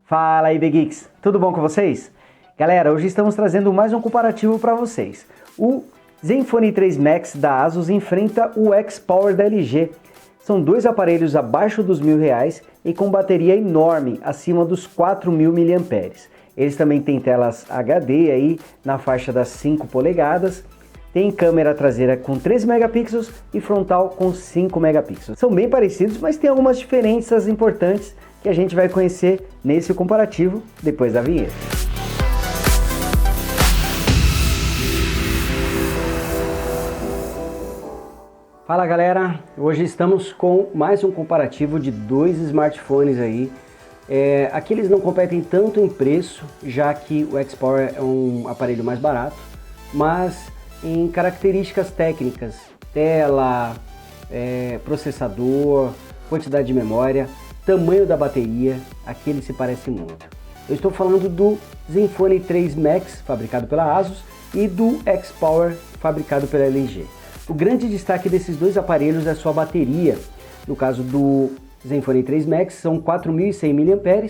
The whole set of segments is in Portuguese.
Fala aí, Geeks! Tudo bom com vocês? Galera, hoje estamos trazendo mais um comparativo para vocês. O Zenfone 3 Max da ASUS enfrenta o X-Power da LG. São dois aparelhos abaixo dos R$1.000 e com bateria enorme, acima dos 4.000 mAh. Eles também têm telas HD aí na faixa das 5 polegadas. Tem câmera traseira com 13 megapixels e frontal com 5 megapixels. São bem parecidos, mas tem algumas diferenças importantes que a gente vai conhecer nesse comparativo depois da vinheta. Fala galera, hoje estamos com mais um comparativo de dois smartphones aí. Aqui eles não competem tanto em preço, já que o X-Power é um aparelho mais barato, mas em características técnicas, tela, processador, quantidade de memória, tamanho da bateria, aqui eles se parecem muito. Eu estou falando do Zenfone 3 Max, fabricado pela ASUS, e do X-Power, fabricado pela LG. O grande destaque desses dois aparelhos é a sua bateria. No caso do Zenfone 3 Max são 4.100 mAh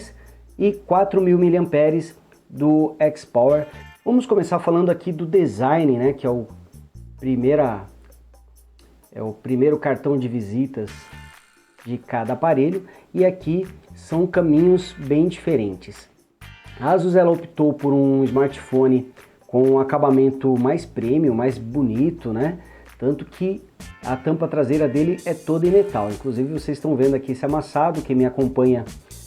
e 4.000 mAh do X-Power. Vamos começar falando aqui do design, né, que é o primeiro cartão de visitas de cada aparelho, e aqui são caminhos bem diferentes. A ASUS ela optou por um smartphone com um acabamento mais premium, mais bonito, né? Tanto que a tampa traseira dele é toda em metal. Inclusive vocês estão vendo aqui esse amassado. Quem me acompanha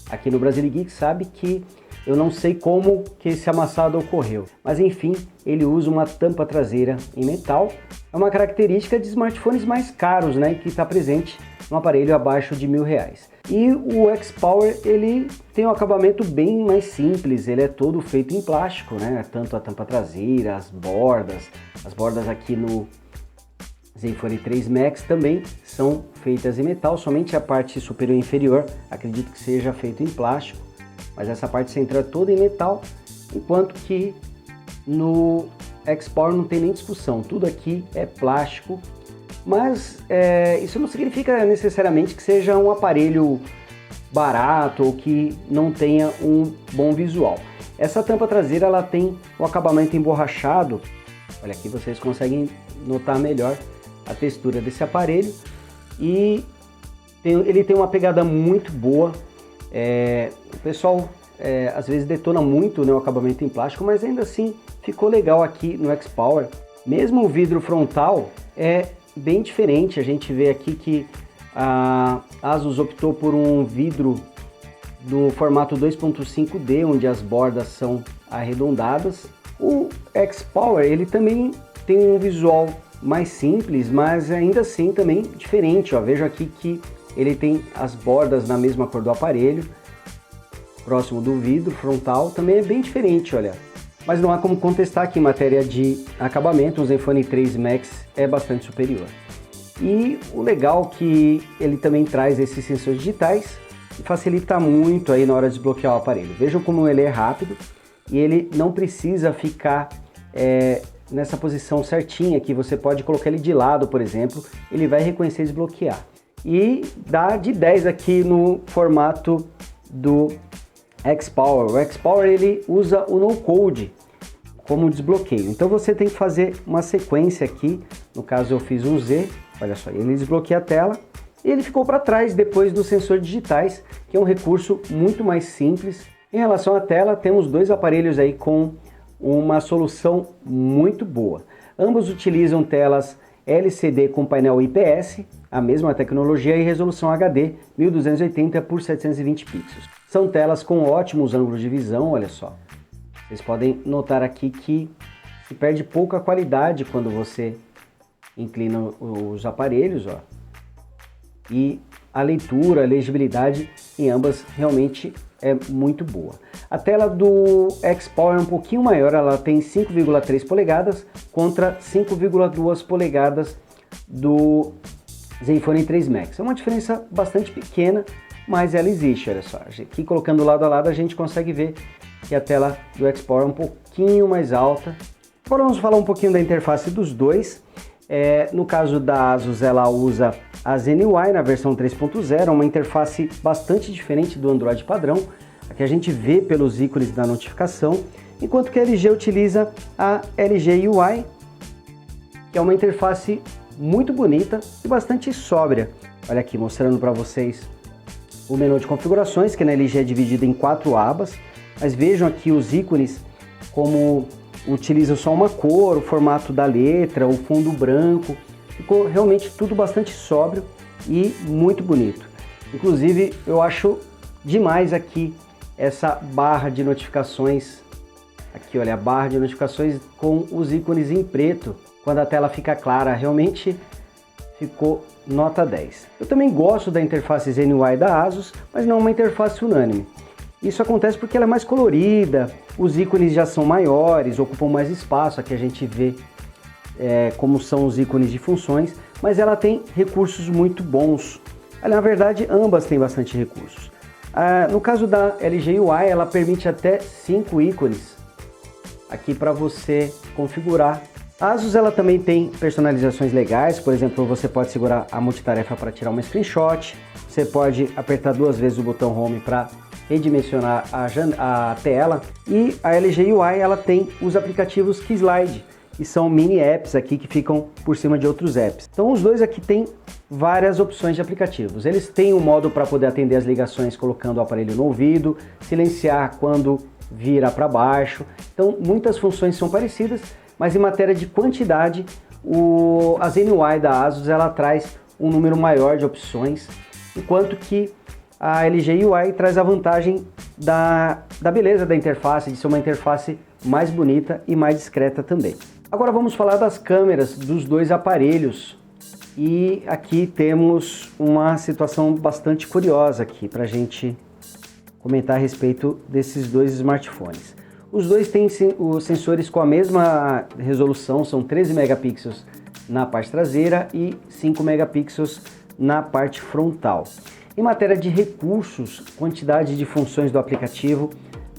aqui no Brasil Geek sabe que eu não sei como que esse amassado ocorreu, mas enfim, ele usa uma tampa traseira em metal. É uma característica de smartphones mais caros, né, que está presente no aparelho abaixo de R$1.000. E o X-Power ele tem um acabamento bem mais simples, ele é todo feito em plástico, né, tanto a tampa traseira, as bordas aqui no Zenfone 3 Max também são feitas em metal, somente a parte superior e inferior acredito que seja feito em plástico. Mas essa parte central é toda em metal, enquanto que no X-Power não tem nem discussão, tudo aqui é plástico. Mas isso não significa necessariamente que seja um aparelho barato ou que não tenha um bom visual. Essa tampa traseira ela tem o acabamento emborrachado, olha aqui vocês conseguem notar melhor a textura desse aparelho, e ele tem uma pegada muito boa. O pessoal às vezes detona muito, né, o acabamento em plástico, mas ainda assim ficou legal aqui no X-Power. Mesmo o vidro frontal é bem diferente, a gente vê aqui que a ASUS optou por um vidro do formato 2.5D, onde as bordas são arredondadas. O X-Power ele também tem um visual mais simples, mas ainda assim também diferente. Ó, vejo aqui que ele tem as bordas na mesma cor do aparelho, próximo do vidro frontal, também é bem diferente, olha. Mas não há como contestar que em matéria de acabamento o Zenfone 3 Max é bastante superior. E o legal é que ele também traz esses sensores digitais e facilita muito aí na hora de desbloquear o aparelho. Vejam como ele é rápido e ele não precisa ficar nessa posição certinha, que você pode colocar ele de lado, por exemplo, ele vai reconhecer e desbloquear. E dá de 10 aqui no formato do X-Power. O X-Power ele usa o no-code como desbloqueio, então você tem que fazer uma sequência aqui. No caso eu fiz um Z, olha só, ele desbloqueia a tela e ele ficou para trás depois dos sensores digitais, que é um recurso muito mais simples. Em relação à tela, temos dois aparelhos aí com uma solução muito boa. Ambos utilizam telas LCD com painel IPS, a mesma tecnologia, e resolução HD 1280 por 720 pixels. São telas com ótimos ângulos de visão, olha só. Vocês podem notar aqui que se perde pouca qualidade quando você inclina os aparelhos, ó. E a leitura, a legibilidade em ambas realmente é muito boa. A tela do X-Power é um pouquinho maior, ela tem 5,3 polegadas contra 5,2 polegadas do Zenfone 3 Max. É uma diferença bastante pequena, mas ela existe, olha só. Aqui colocando lado a lado a gente consegue ver que a tela do X-Power é um pouquinho mais alta. Agora vamos falar um pouquinho da interface dos dois. No caso da ASUS, ela usa a ZenUI na versão 3.0, uma interface bastante diferente do Android padrão, que a gente vê pelos ícones da notificação, enquanto que a LG utiliza a LG UI, que é uma interface muito bonita e bastante sóbria. Olha aqui, mostrando para vocês o menu de configurações, que na LG é dividido em 4 abas, mas vejam aqui os ícones como utilizam só uma cor, o formato da letra, o fundo branco. Ficou realmente tudo bastante sóbrio e muito bonito. Inclusive, eu acho demais aqui essa barra de notificações. Aqui, olha, a barra de notificações com os ícones em preto, quando a tela fica clara. Realmente ficou nota 10. Eu também gosto da interface ZenUI da ASUS, mas não uma interface unânime. Isso acontece porque ela é mais colorida, os ícones já são maiores, ocupam mais espaço. Aqui a gente vê como são os ícones de funções, mas ela tem recursos muito bons. Na verdade, ambas têm bastante recursos. No caso da LG UI, ela permite até 5 ícones aqui para você configurar. A ASUS ela também tem personalizações legais, por exemplo, você pode segurar a multitarefa para tirar uma screenshot, você pode apertar 2 vezes o botão Home para redimensionar a tela, e a LG UI ela tem os aplicativos KeySlide, que são mini apps aqui que ficam por cima de outros apps. Então os dois aqui têm várias opções de aplicativos. Eles têm um modo para poder atender as ligações colocando o aparelho no ouvido, silenciar quando vira para baixo. Então muitas funções são parecidas, mas em matéria de quantidade, a ZenUI da ASUS ela traz um número maior de opções, enquanto que a LG UI traz a vantagem da beleza da interface, de ser uma interface mais bonita e mais discreta também. Agora vamos falar das câmeras dos dois aparelhos. E aqui temos uma situação bastante curiosa aqui para a gente comentar a respeito desses dois smartphones. Os dois têm os sensores com a mesma resolução, são 13 megapixels na parte traseira e 5 megapixels na parte frontal. Em matéria de recursos, quantidade de funções do aplicativo,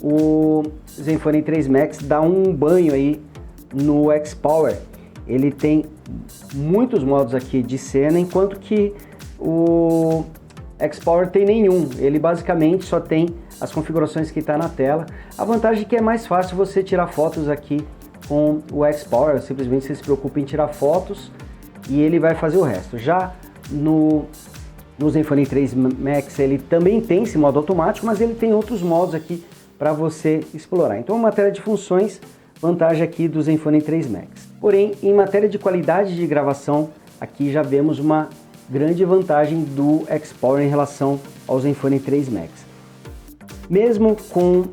o Zenfone 3 Max dá um banho aí no X-Power. Ele tem muitos modos aqui de cena, enquanto que o X-Power tem nenhum. Ele basicamente só tem as configurações que está na tela. A vantagem é que é mais fácil você tirar fotos aqui com o X-Power, simplesmente você se preocupa em tirar fotos e ele vai fazer o resto. Já no Zenfone 3 Max ele também tem esse modo automático, mas ele tem outros modos aqui para você explorar. Então, em matéria de funções, vantagem aqui do Zenfone 3 Max. Porém, em matéria de qualidade de gravação, aqui já vemos uma grande vantagem do X-Power em relação ao Zenfone 3 Max. Mesmo com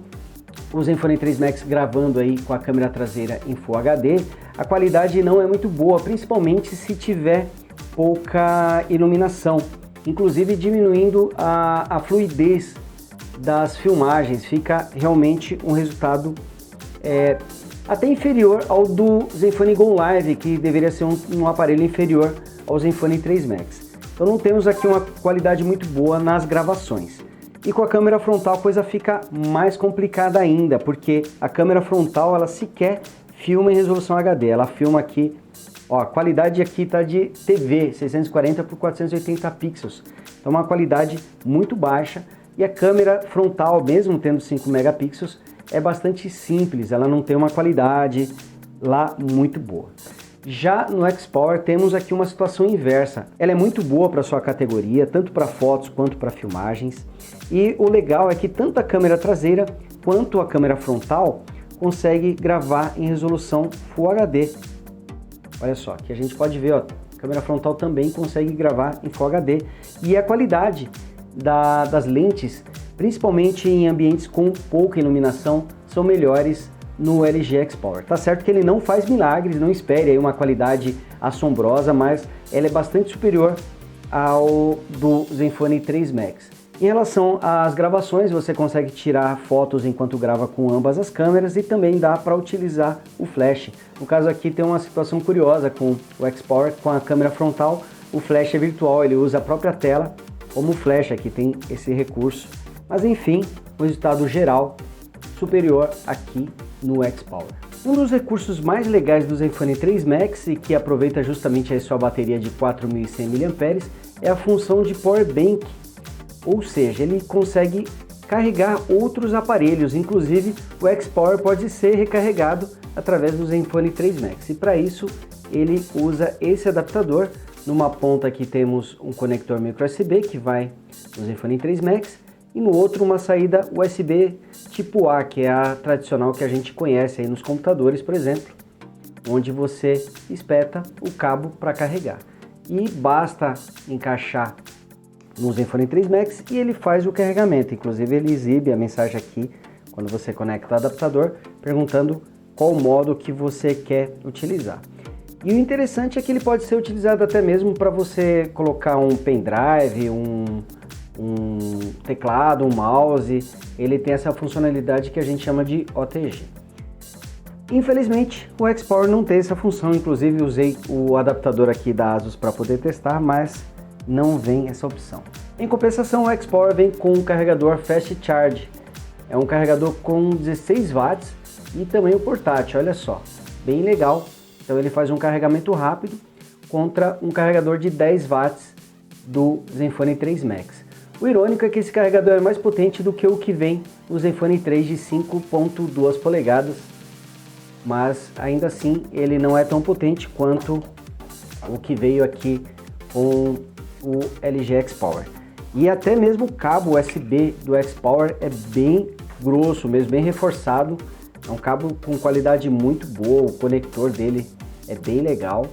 o Zenfone 3 Max gravando aí com a câmera traseira em Full HD, a qualidade não é muito boa, principalmente se tiver pouca iluminação, inclusive diminuindo a fluidez das filmagens. Fica realmente um resultado até inferior ao do Zenfone Go Live, que deveria ser um aparelho inferior ao Zenfone 3 Max. Então não temos aqui uma qualidade muito boa nas gravações. E com a câmera frontal a coisa fica mais complicada ainda, porque a câmera frontal ela sequer filma em resolução HD. Ela filma aqui, ó, a qualidade aqui está de TV, 640 por 480 pixels. Então uma qualidade muito baixa. E a câmera frontal, mesmo tendo 5 megapixels, é bastante simples, ela não tem uma qualidade lá muito boa. Já no X-Power temos aqui uma situação inversa. Ela é muito boa para sua categoria, tanto para fotos quanto para filmagens. E o legal é que tanto a câmera traseira quanto a câmera frontal consegue gravar em resolução Full HD. Olha só, aqui a gente pode ver, ó, a câmera frontal também consegue gravar em Full HD. E a qualidade das lentes, principalmente em ambientes com pouca iluminação, são melhores no LG X-Power. Tá certo que ele não faz milagres, não espere aí uma qualidade assombrosa, mas ela é bastante superior ao do Zenfone 3 Max. Em relação às gravações, você consegue tirar fotos enquanto grava com ambas as câmeras e também dá para utilizar o flash. No caso aqui tem uma situação curiosa com o X-Power, com a câmera frontal, o flash é virtual, ele usa a própria tela como flash, aqui tem esse recurso. Mas enfim, o resultado geral superior aqui no X-Power. Um dos recursos mais legais do Zenfone 3 Max e que aproveita justamente a sua bateria de 4.100 mAh é a função de Power Bank, ou seja, ele consegue carregar outros aparelhos, inclusive o X-Power pode ser recarregado através do Zenfone 3 Max, e para isso ele usa esse adaptador. Numa ponta aqui temos um conector micro-USB que vai no Zenfone 3 Max e no outro uma saída USB tipo A, que é a tradicional que a gente conhece aí nos computadores, por exemplo, onde você espeta o cabo para carregar. E basta encaixar no Zenfone 3 Max e ele faz o carregamento. Inclusive ele exibe a mensagem aqui quando você conecta o adaptador, perguntando qual modo que você quer utilizar. E o interessante é que ele pode ser utilizado até mesmo para você colocar um pendrive, um teclado, um mouse. Ele tem essa funcionalidade que a gente chama de OTG. Infelizmente o X-Power não tem essa função, inclusive usei o adaptador aqui da Asus para poder testar, mas não vem essa opção. Em compensação, o X-Power vem com um carregador Fast Charge. É um carregador com 16 watts e também o portátil, olha só, bem legal. Então ele faz um carregamento rápido contra um carregador de 10 watts do Zenfone 3 Max. O irônico é que esse carregador é mais potente do que o que vem no Zenfone 3 de 5.2 polegadas, mas ainda assim ele não é tão potente quanto o que veio aqui com o LG X-Power. E até mesmo o cabo USB do X-Power é bem grosso mesmo, bem reforçado. É um cabo com qualidade muito boa, o conector dele é bem legal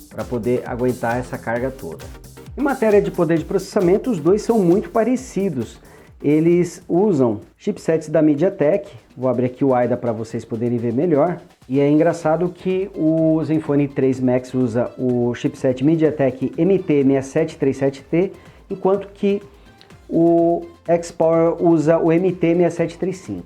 para poder aguentar essa carga toda. Em matéria de poder de processamento, os dois são muito parecidos. Eles usam chipsets da MediaTek, vou abrir aqui o AIDA para vocês poderem ver melhor. E é engraçado que o Zenfone 3 Max usa o chipset MediaTek MT6737T, enquanto que o X-Power usa o MT6735.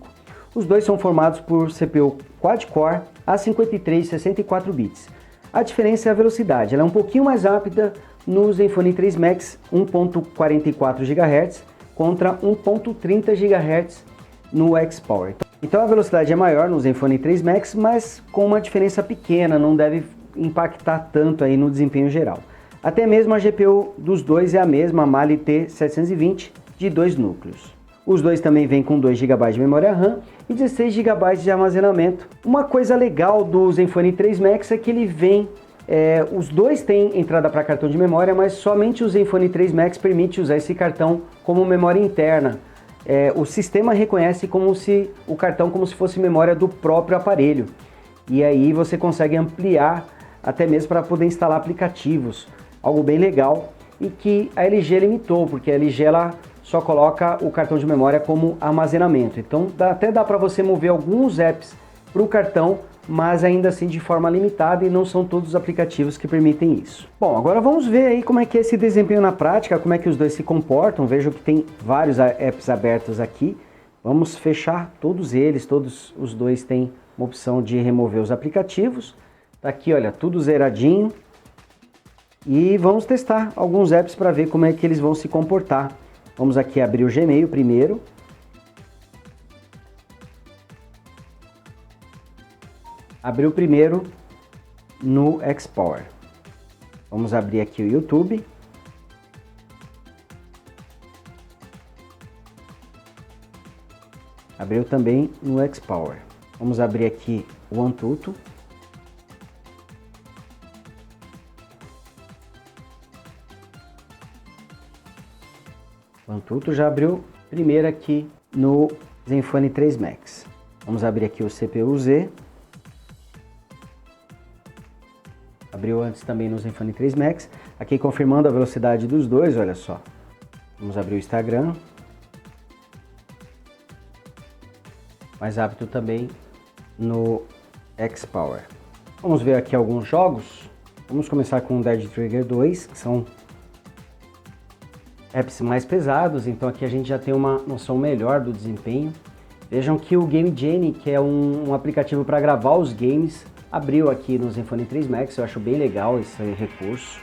Os dois são formados por CPU quad-core A53 64 bits. A diferença é a velocidade, ela é um pouquinho mais rápida no Zenfone 3 Max 1.44 GHz contra 1.30 GHz no X-Power. Então a velocidade é maior no Zenfone 3 Max, mas com uma diferença pequena, não deve impactar tanto aí no desempenho geral. Até mesmo a GPU dos dois é a mesma, a Mali T720 de 2 núcleos. Os dois também vêm com 2 GB de memória RAM e 16 GB de armazenamento. Uma coisa legal do Zenfone 3 Max é que ele vem, os dois têm entrada para cartão de memória, mas somente o Zenfone 3 Max permite usar esse cartão como memória interna. O sistema reconhece o cartão como se fosse memória do próprio aparelho. E aí você consegue ampliar até mesmo para poder instalar aplicativos. Algo bem legal e que a LG limitou, porque a LG ela só coloca o cartão de memória como armazenamento. Então até dá para você mover alguns apps para o cartão, mas ainda assim de forma limitada, e não são todos os aplicativos que permitem isso. Bom, agora vamos ver aí como é que é esse desempenho na prática, como é que os dois se comportam. Vejo que tem vários apps abertos aqui. Vamos fechar todos eles, todos os dois têm uma opção de remover os aplicativos. Tá aqui, olha, tudo zeradinho. E vamos testar alguns apps para ver como é que eles vão se comportar. Vamos aqui abrir o Gmail primeiro. Abrir o primeiro no X-Power. Vamos abrir aqui o YouTube. Abriu também no X-Power. Vamos abrir aqui o Antutu. O Antutu já abriu primeiro aqui no Zenfone 3 Max. Vamos abrir aqui o CPU-Z. Abriu antes também no Zenfone 3 Max. Aqui confirmando a velocidade dos dois, olha só. Vamos abrir o Instagram. Mais rápido também no X-Power. Vamos ver aqui alguns jogos. Vamos começar com o Dead Trigger 2, que são apps mais pesados, então aqui a gente já tem uma noção melhor do desempenho. Vejam que o Game Genie, que é um aplicativo para gravar os games, abriu aqui no Zenfone 3 Max. Eu acho bem legal esse recurso.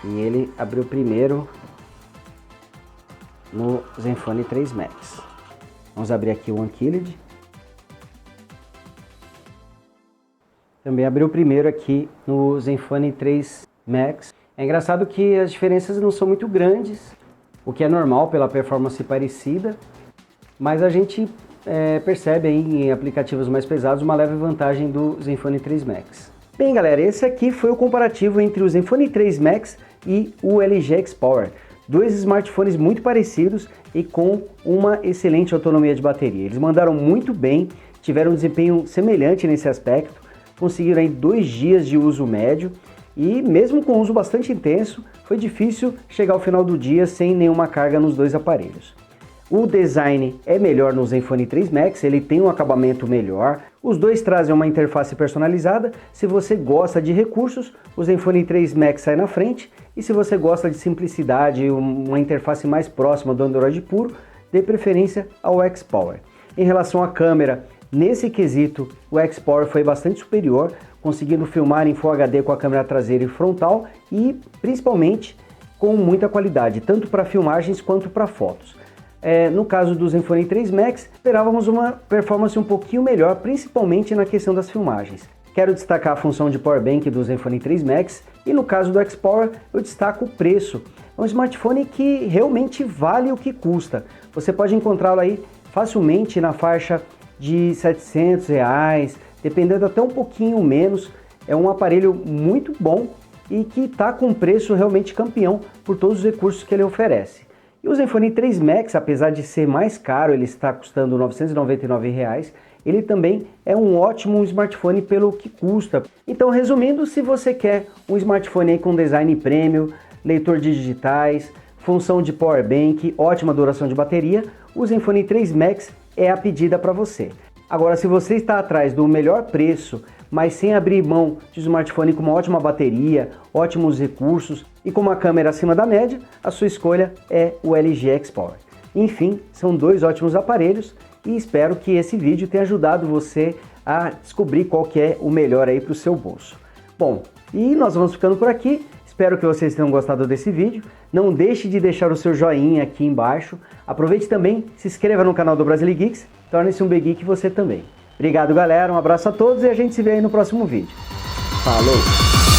E ele abriu primeiro no Zenfone 3 Max. Vamos abrir aqui o Unkilled. Também abri o primeiro aqui no Zenfone 3 Max. É engraçado que as diferenças não são muito grandes, o que é normal pela performance parecida, mas a gente percebe aí em aplicativos mais pesados uma leve vantagem do Zenfone 3 Max. Bem galera, esse aqui foi o comparativo entre o Zenfone 3 Max e o LG X-Power. Dois smartphones muito parecidos e com uma excelente autonomia de bateria. Eles mandaram muito bem, tiveram um desempenho semelhante nesse aspecto, conseguiram aí 2 dias de uso médio e mesmo com uso bastante intenso, foi difícil chegar ao final do dia sem nenhuma carga nos dois aparelhos. O design é melhor no Zenfone 3 Max, ele tem um acabamento melhor, os dois trazem uma interface personalizada. Se você gosta de recursos, o Zenfone 3 Max sai na frente, e se você gosta de simplicidade e uma interface mais próxima do Android puro, dê preferência ao X-Power. Em relação à câmera, nesse quesito o X-Power foi bastante superior, conseguindo filmar em Full HD com a câmera traseira e frontal e principalmente com muita qualidade, tanto para filmagens quanto para fotos. No caso do Zenfone 3 Max, esperávamos uma performance um pouquinho melhor, principalmente na questão das filmagens. Quero destacar a função de Power Bank do Zenfone 3 Max e no caso do X-Power eu destaco o preço. É um smartphone que realmente vale o que custa. Você pode encontrá-lo aí facilmente na faixa de R$700, dependendo até um pouquinho menos. É um aparelho muito bom e que está com preço realmente campeão por todos os recursos que ele oferece. E o Zenfone 3 Max, apesar de ser mais caro, ele está custando R$ 999, ele também é um ótimo smartphone pelo que custa. Então, resumindo, se você quer um smartphone aí com design premium, leitor de digitais, função de power bank, ótima duração de bateria, o Zenfone 3 Max é a pedida para você. Agora, se você está atrás do melhor preço, mas sem abrir mão de um smartphone com uma ótima bateria, ótimos recursos e com uma câmera acima da média, a sua escolha é o LG X-Power. Enfim, são dois ótimos aparelhos e espero que esse vídeo tenha ajudado você a descobrir qual que é o melhor aí para o seu bolso. Bom, e nós vamos ficando por aqui. Espero que vocês tenham gostado desse vídeo. Não deixe de deixar o seu joinha aqui embaixo. Aproveite também, se inscreva no canal do Brasile Geeks, torne-se um Geek você também. Obrigado galera, um abraço a todos e a gente se vê aí no próximo vídeo. Falou!